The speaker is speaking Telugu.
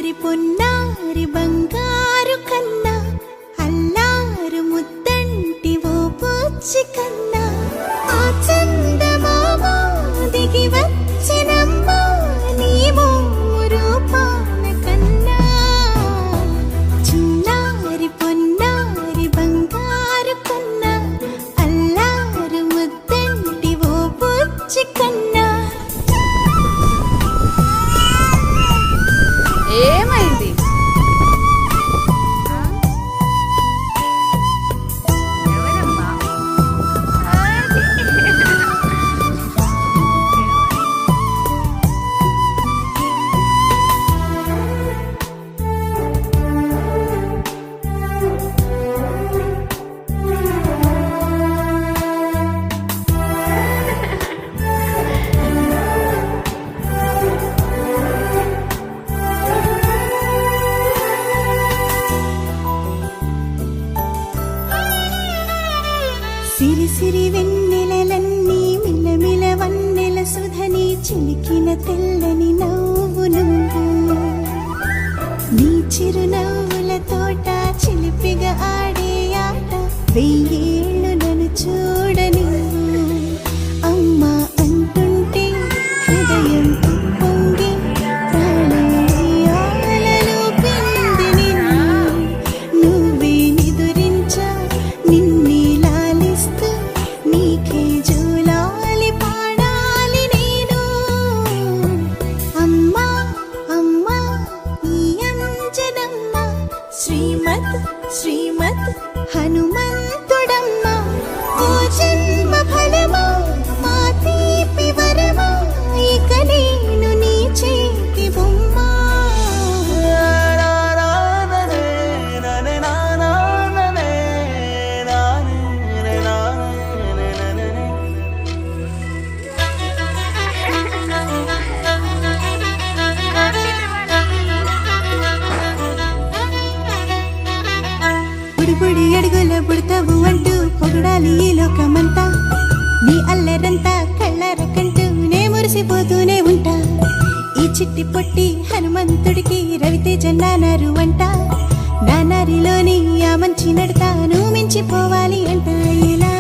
చిన్నారి పొన్నారి బంగారు కన్నా అల్లారు ముద్దంటి ఓ పూచి కన్నా ఆ చందమామ దిగి వచ్చినమ్మా నీ రూపాన కన్నా చిన్నారి పొన్నారి బంగారు కన్నా అల్లారు ముద్దంటి ఓ పూచి కన్నా. ఏమైంది? సిరి సిరి వెన్నెలలన్నీ మిలమిల వన్నెల సుధని చిలికిన తెల్లని నవ్వు నువ్వు నీ చిరునవ్వుల తోట చిలిపిగా ఆడే ఆట వెయ్యేళ్ళు నన్ను చూడని అమ్మా అంటుంటే హృదయం పొంగి ప్రాణాలలో పిండి నిన్ను నువ్వే నిదురించా నిన్నే లాలిస్తూ నీకే జూలాలి పాడాలి నేను. అమ్మా అమ్మా ఈ అంజనమ్మ శ్రీమత్ శ్రీమత్ హనుమంతుడమ్మ ఓ జన్మ ఫలమా మా తీపి వరమా ఇక నేను నీ చేతి బొమ్మ. బుడిబుడి అడుగుల బుడతావు అంటూ పొగడాలి ఈ లోకమంతా నీ అల్లరంతా కళ్ళరకంటూ నే మురిసిపోతూనే ఉంటా. ఈ చిట్టి పొట్టి హనుమంతుడికి రవితేజ నానారు అంట నానారిలోని ఆ మంచి నడతా నువ్వు మించిపోవాలి అంట. ఇలా